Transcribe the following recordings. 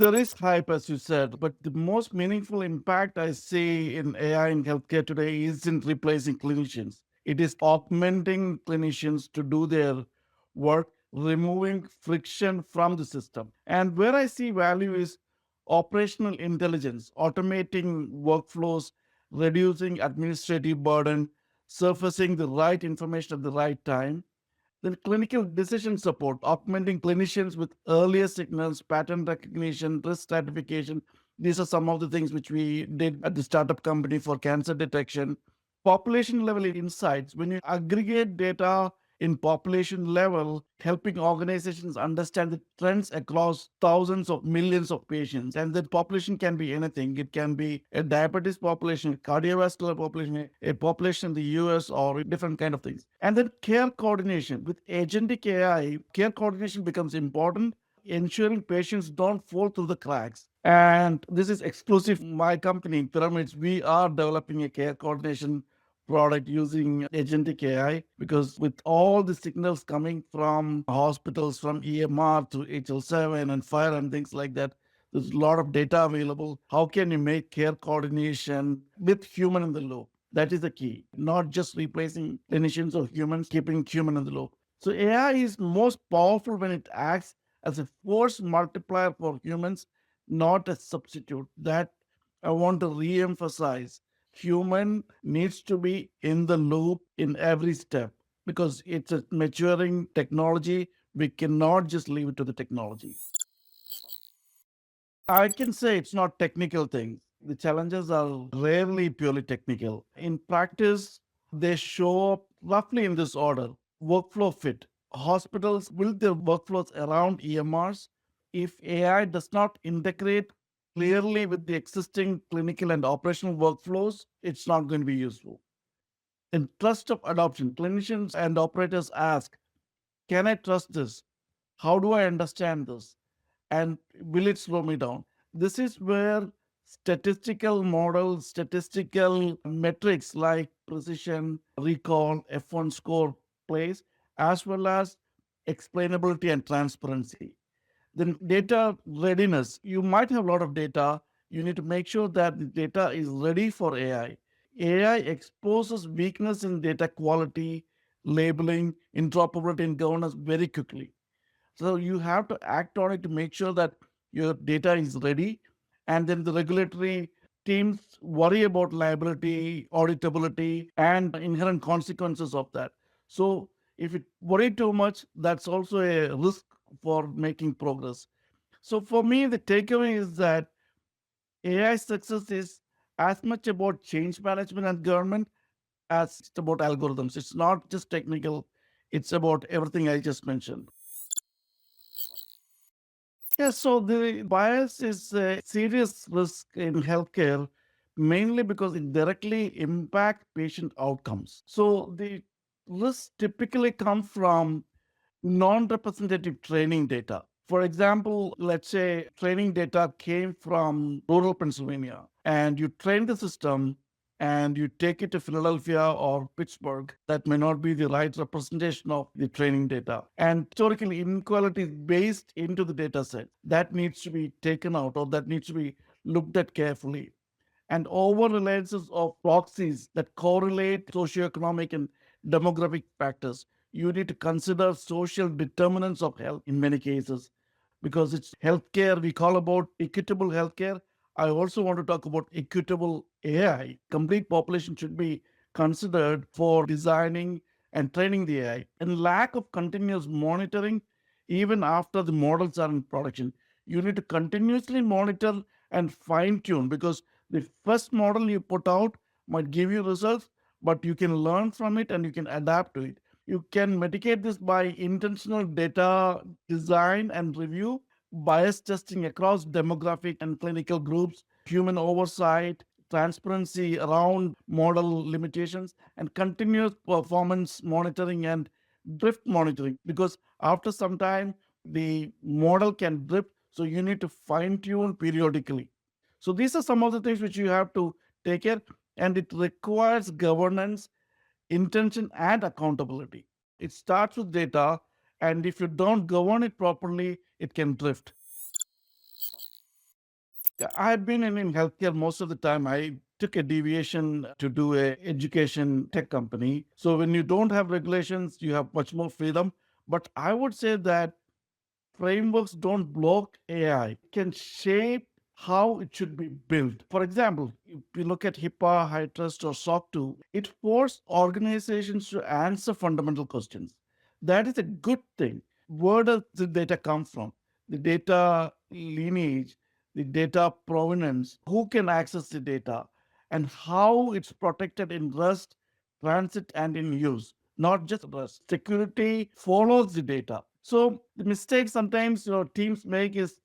There is hype, as you said, but the most meaningful impact I see in AI in healthcare today isn't replacing clinicians. It is augmenting clinicians to do their work, removing friction from the system. And where I see value is operational intelligence, automating workflows, reducing administrative burden, surfacing the right information at the right time. Then clinical decision support, augmenting clinicians with earlier signals, pattern recognition, risk stratification. These are some of the things which we did at the startup company for cancer detection. Population level insights, when you aggregate data in population level, helping organizations understand the trends across thousands of millions of patients. And that population can be anything. It can be a diabetes population, cardiovascular population, a population in the US, or different kind of things. And then care coordination. With agentic AI, care coordination becomes important, ensuring patients don't fall through the cracks. And this is exclusive. My company, Pyramids, we are developing a care coordination product using agentic AI, because with all the signals coming from hospitals, from EMR to HL7 and fire and things like that, there's a lot of data available. How can you make care coordination with human in the loop? That is the key, not just replacing clinicians or humans, keeping human in the loop. So AI is most powerful when it acts as a force multiplier for humans, not a substitute. That I want to re-emphasize. Human needs to be in the loop in every step, because it's a maturing technology. We cannot just leave it to the technology. I can say it's not technical things. The challenges are rarely purely technical. In practice, they show up roughly in this order. Workflow fit. Hospitals build their workflows around EMRs. If AI does not integrate clearly with the existing clinical and operational workflows, it's not going to be useful. In trust of adoption, clinicians and operators ask, can I trust this? How do I understand this? And will it slow me down? This is where statistical models, statistical metrics like precision, recall, F1 score plays, as well as explainability and transparency. Then data readiness. You might have a lot of data. You need to make sure that the data is ready for AI. AI exposes weakness in data quality, labeling, interoperability, and governance very quickly. So you have to act on it to make sure that your data is ready. And then the regulatory teams worry about liability, auditability, and inherent consequences of that. So if it worry too much, that's also a risk for making progress. So for me, the takeaway is that AI success is as much about change management and government as it's about algorithms. It's not just technical, it's about everything I just mentioned. Yeah, so the bias is a serious risk in healthcare, mainly because it directly impacts patient outcomes. So the risks typically come from non-representative training data. For example, let's say training data came from rural Pennsylvania and you train the system and you take it to Philadelphia or Pittsburgh. That may not be the right representation of the training data. And historically, inequality is based into the data set. That needs to be taken out, or that needs to be looked at carefully. And over reliances of proxies that correlate socioeconomic and demographic factors. You need to consider social determinants of health in many cases, because it's healthcare we call about equitable healthcare. I also want to talk about equitable AI. Complete population should be considered for designing and training the AI. And lack of continuous monitoring, even after the models are in production. You need to continuously monitor and fine tune, because the first model you put out might give you results, but you can learn from it and you can adapt to it. You can mitigate this by intentional data design and review, bias testing across demographic and clinical groups, human oversight, transparency around model limitations, and continuous performance monitoring and drift monitoring. Because after some time, the model can drift, so you need to fine tune periodically. So these are some of the things which you have to take care, and it requires governance, intention, and accountability. It starts with data, and if you don't govern it properly, it can drift. Yeah, I've been in healthcare most of the time. I took a deviation to do a education tech company. So when you don't have regulations, you have much more freedom. But I would say that frameworks don't block AI, can shape how it should be built. For example, if you look at HIPAA, High Trust, or SOC 2, it forces organizations to answer fundamental questions. That is a good thing. Where does the data come from? The data lineage, the data provenance, who can access the data, and how it's protected in rest, transit, and in use. Not just rest. Security follows the data. So the mistake sometimes teams make is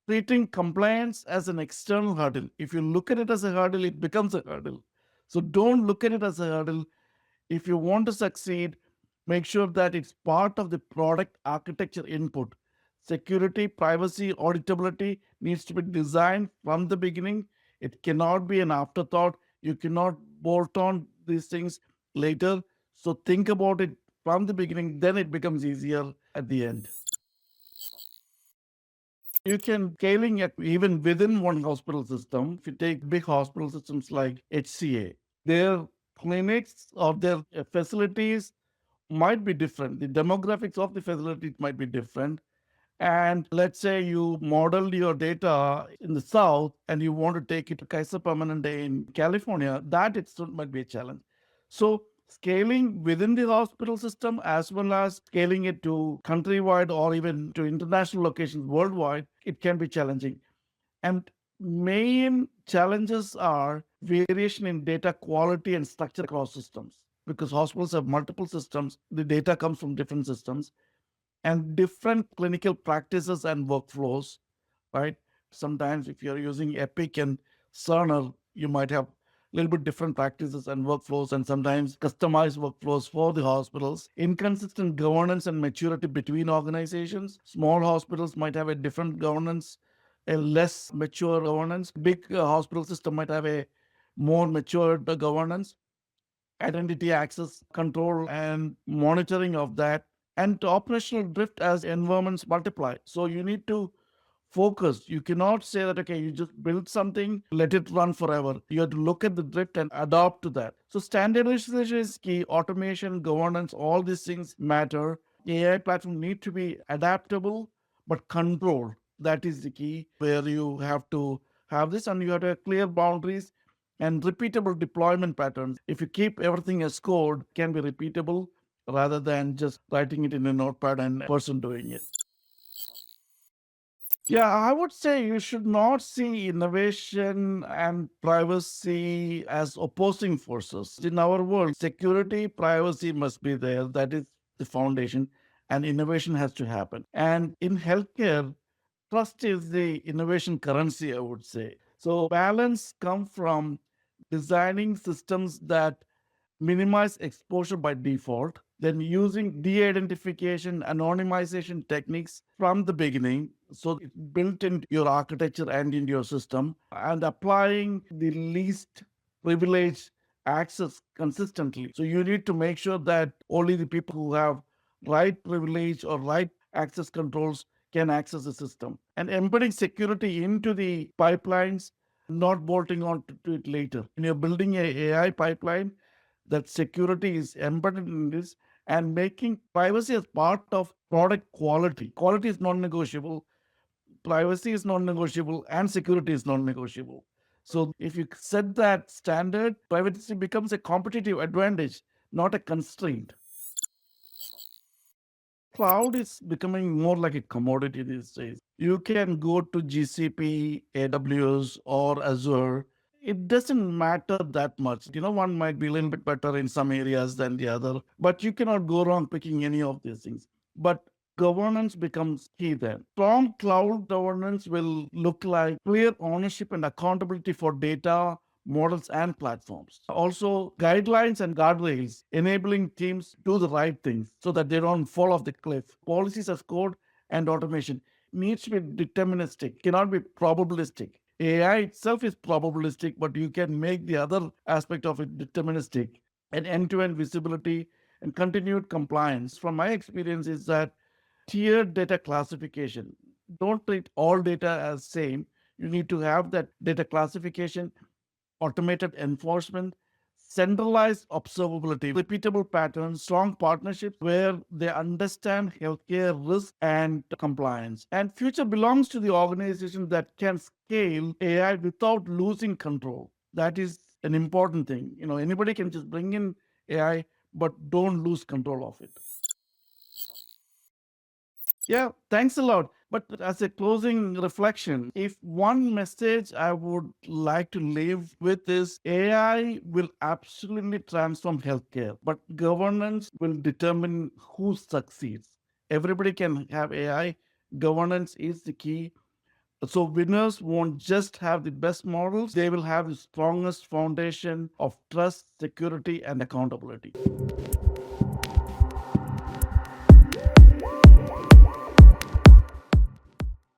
treating compliance as an external hurdle. If you look at it as a hurdle, it becomes a hurdle. So don't look at it as a hurdle. If you want to succeed, make sure that it's part of the product architecture input. Security, privacy, auditability needs to be designed from the beginning. It cannot be an afterthought. You cannot bolt on these things later. So think about it from the beginning, then it becomes easier at the end. You can scaling it even within one hospital system. If you take big hospital systems like HCA, their clinics or their facilities might be different. The demographics of the facilities might be different. And let's say you modeled your data in the South and you want to take it to Kaiser Permanente in California, that itself might be a challenge. So scaling within the hospital system as well as scaling it to countrywide or even to international locations worldwide, it can be challenging. And main challenges are variation in data quality and structure across systems. Because hospitals have multiple systems, the data comes from different systems and different clinical practices and workflows, right? Sometimes if you're using Epic and Cerner, you might have a little bit different practices and workflows and sometimes customized workflows for the hospitals. Inconsistent governance and maturity between organizations. Small hospitals might have a different governance, a less mature governance. Big hospital system might have a more matured governance, identity access control and monitoring of that, and operational drift as environments multiply. So you need to focus. You cannot say that, okay, you just build something, let it run forever. You have to look at the drift and adapt to that. So standardization is key, automation, governance, all these things matter. AI platform need to be adaptable but controlled. That is the key where you have to have this and you have to have clear boundaries and repeatable deployment patterns. If you keep everything as code, it can be repeatable rather than just writing it in a notepad and a person doing it. Yeah, I would say you should not see innovation and privacy as opposing forces. In our world, security, privacy must be there. That is the foundation, and innovation has to happen. And in healthcare, trust is the innovation currency, I would say. So balance comes from designing systems that minimize exposure by default, then using de-identification, anonymization techniques from the beginning, so it's built into your architecture and in your system, and applying the least privilege access consistently. So you need to make sure that only the people who have right privilege or right access controls can access the system. And embedding security into the pipelines, not bolting on to it later. When you're building a AI pipeline, that security is embedded in this and making privacy as part of product quality. Quality is non-negotiable, privacy is non-negotiable, and security is non-negotiable. So if you set that standard, privacy becomes a competitive advantage, not a constraint. Cloud is becoming more like a commodity these days. You can go to GCP, AWS, or Azure. It doesn't matter that much. One might be a little bit better in some areas than the other, but you cannot go wrong picking any of these things. But governance becomes key then. Strong cloud governance will look like clear ownership and accountability for data, models, and platforms. Also, guidelines and guardrails enabling teams to do the right things so that they don't fall off the cliff. Policies as code and automation needs to be deterministic, cannot be probabilistic. AI itself is probabilistic, but you can make the other aspect of it deterministic. And end-to-end visibility and continued compliance, from my experience, is that tiered data classification. Don't treat all data as same. You need to have that data classification, automated enforcement, centralized observability, repeatable patterns, strong partnerships where they understand healthcare risk and compliance. And future belongs to the organization that can scale AI without losing control. That is an important thing. Anybody can just bring in AI, but don't lose control of it. Yeah, thanks a lot. But as a closing reflection, if one message I would like to leave with is AI will absolutely transform healthcare, but governance will determine who succeeds. Everybody can have AI. Governance is the key. So winners won't just have the best models, they will have the strongest foundation of trust, security, and accountability.